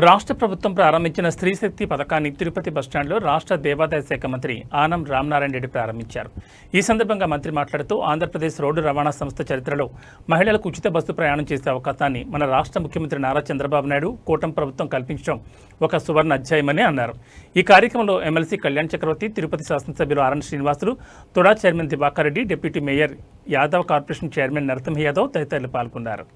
రాష్ట్ర ప్రభుత్వం ప్రారంభించిన స్త్రీ శక్తి పథకాన్ని తిరుపతి బస్టాండ్లో రాష్ట్ర దేవాదాయ శాఖ మంత్రి ఆనం రామనారాయణ రెడ్డి ప్రారంభించారు. ఈ సందర్భంగా మంత్రి మాట్లాడుతూ ఆంధ్రప్రదేశ్ రోడ్డు రవాణా సంస్థ చరిత్రలో మహిళలకు ఉచిత బస్సు ప్రయాణం చేసే అవకాశాన్ని మన రాష్ట్ర ముఖ్యమంత్రి నారా చంద్రబాబు నాయుడు కూటమి ప్రభుత్వం కల్పించడం ఒక సువర్ణ అధ్యాయమని అన్నారు. ఈ కార్యక్రమంలో ఎమ్మెల్సీ కళ్యాణ్ చక్రవర్తి, తిరుపతి శాసనసభ్యులు RN Srinivasulu, TUDA chairman Diwakar Reddy, deputy mayor Yadav, corporation chairman Narasimha Yadav తదితరులు పాల్గొన్నారు.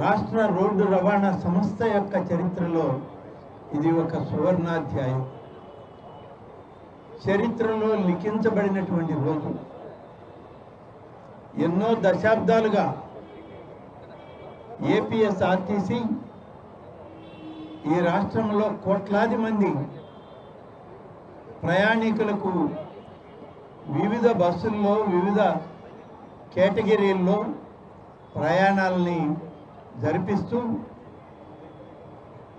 రాష్ట్ర రోడ్డు రవాణా సంస్థ యొక్క చరిత్రలో ఇది ఒక సువర్ణాధ్యాయం. చరిత్రలో లిఖించబడినటువంటి రోజు. ఎన్నో దశాబ్దాలుగా ఏపీఎస్ఆర్టీసీ ఈ రాష్ట్రంలో కోట్లాది మంది ప్రయాణికులకు వివిధ బస్సుల్లో వివిధ కేటగిరీల్లో ప్రయాణాలని జరిపిస్తూ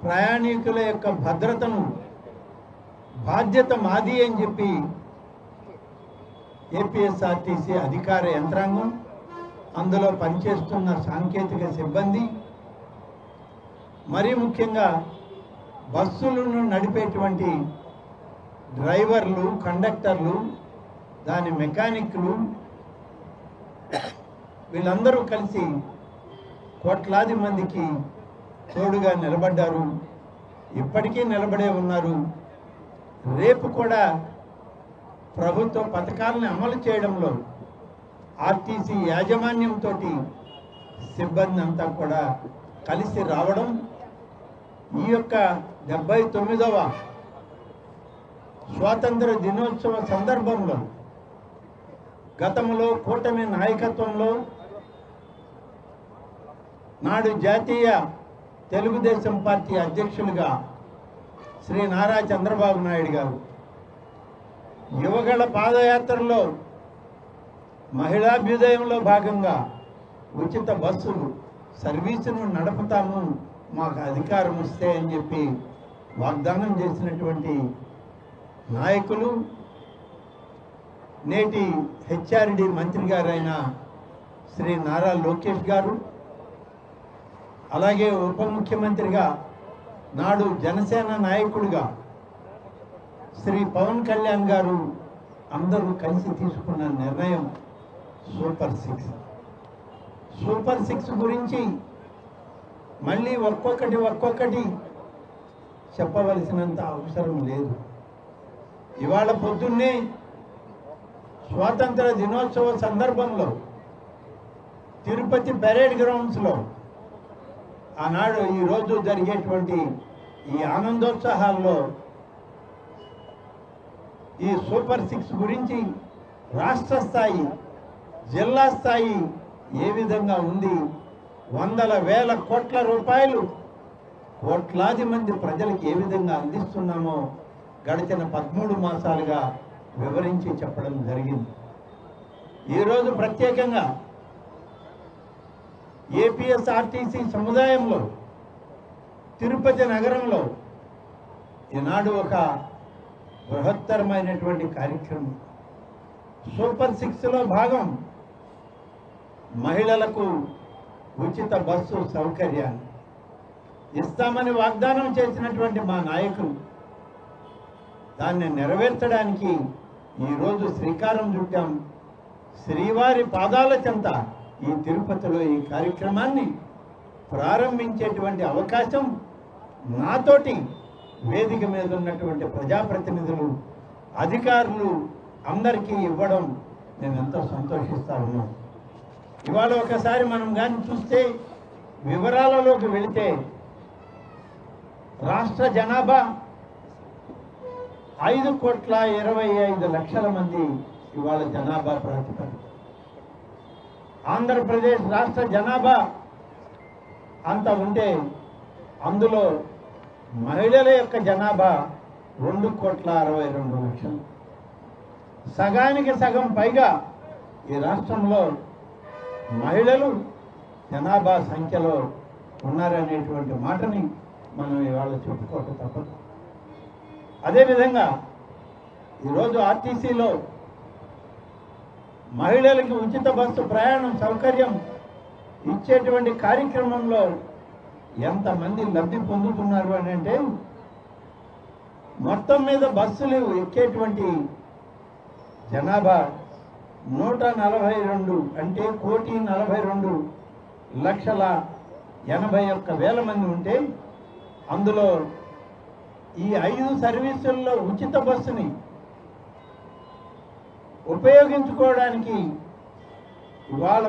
ప్రయాణికుల యొక్క భద్రతను బాధ్యత మాది అని చెప్పి ఏపీఎస్ఆర్టీసీ అధికార యంత్రాంగం, అందులో పనిచేస్తున్న సాంకేతిక సిబ్బంది, మరీ ముఖ్యంగా బస్సులను నడిపేటువంటి డ్రైవర్లు, కండక్టర్లు, దాని మెకానిక్లు, వీళ్ళందరూ కలిసి కోట్లాది మందికి తోడుగా నిలబడ్డారు. ఇప్పటికీ నిలబడే ఉన్నారు. రేపు కూడా ప్రభుత్వ పథకాలను అమలు చేయడంలో ఆర్టీసీ యాజమాన్యంతో సిబ్బంది అంతా కూడా కలిసి రావడం, ఈ యొక్క 79వ స్వాతంత్ర దినోత్సవ సందర్భంలో గతంలో కూటమి నాయకత్వంలో నాడు జాతీయ తెలుగుదేశం పార్టీ అధ్యక్షులుగా శ్రీ నారా చంద్రబాబు నాయుడు గారు యువగళ పాదయాత్రలో మహిళాభ్యుదయంలో భాగంగా ఉచిత బస్సులు సర్వీసును నడుపుతాము, మాకు అధికారం వస్తే అని చెప్పి వాగ్దానం చేసినటువంటి నాయకులు నేటి హెచ్ఆర్డి మంత్రి గారైన శ్రీ నారా లోకేష్ గారు, అలాగే ఉప ముఖ్యమంత్రిగా నాడు జనసేన నాయకుడిగా శ్రీ పవన్ కళ్యాణ్ గారు అందరూ కలిసి తీసుకున్న నిర్ణయం సూపర్ 6. సూపర్ 6 గురించి మళ్ళీ ఒక్కొక్కటి చెప్పవలసినంత అవసరం లేదు. ఇవాళ పొద్దున్నే స్వాతంత్ర దినోత్సవ సందర్భంలో తిరుపతి పెరేడ్ గ్రౌండ్స్లో ఆనాడు ఈరోజు జరిగేటువంటి ఈ ఆనందోత్సాహాల్లో ఈ సూపర్ 6 గురించి రాష్ట్ర స్థాయి, జిల్లా స్థాయి ఏ విధంగా ఉంది, వందల వేల కోట్ల రూపాయలు కోట్లాది మంది ప్రజలకు ఏ విధంగా అందిస్తున్నామో గడిచిన 13 మాసాలుగా వివరించి చెప్పడం జరిగింది. ఈరోజు ప్రత్యేకంగా ఏపీఎస్ఆర్టీసీ సముదాయంలో తిరుపతి నగరంలో ఈనాడు ఒక బృహత్తరమైనటువంటి కార్యక్రమం. సూపర్ 6లో భాగం మహిళలకు ఉచిత బస్సు సౌకర్యాన్ని ఇస్తామని వాగ్దానం చేసినటువంటి మా నాయకులు దాన్ని నెరవేర్చడానికి ఈరోజు శ్రీకారం చుట్టాం. శ్రీవారి పాదాల చెంత ఈ తిరుపతిలో ఈ కార్యక్రమాన్ని ప్రారంభించేటువంటి అవకాశం నాతోటి వేదిక మీద ఉన్నటువంటి ప్రజాప్రతినిధులు అధికారులు అందరికీ ఇవ్వడం నేను ఎంతో సంతోషిస్తా ఉన్నాను. ఇవాళ ఒకసారి మనం కానీ చూస్తే వివరాలలోకి వెళితే రాష్ట్ర జనాభా 5,25,00,000 మంది ఇవాళ జనాభా ప్రాతిపదిక. ఆంధ్రప్రదేశ్ రాష్ట్ర జనాభా అంత ఉంటే అందులో మహిళల యొక్క జనాభా 2,62,00,000. సగానికి సగం పైగా ఈ రాష్ట్రంలో మహిళలు జనాభా సంఖ్యలో ఉన్నారనేటువంటి మాటని మనం ఇవాళ చెప్పుకోక తప్పదు. అదేవిధంగా ఈరోజు ఆర్టీసీలో మహిళలకి ఉచిత బస్సు ప్రయాణం సౌకర్యం ఇచ్చేటువంటి కార్యక్రమంలో ఎంతమంది లబ్ధి పొందుతున్నారు అని అంటే, మొత్తం మీద బస్సులు ఎక్కేటువంటి జనాభా 142 అంటే 1,42,81,000 మంది ఉంటే అందులో ఈ 5 సర్వీసుల్లో ఉచిత బస్సుని ఉపయోగించుకోవడానికి ఇవాళ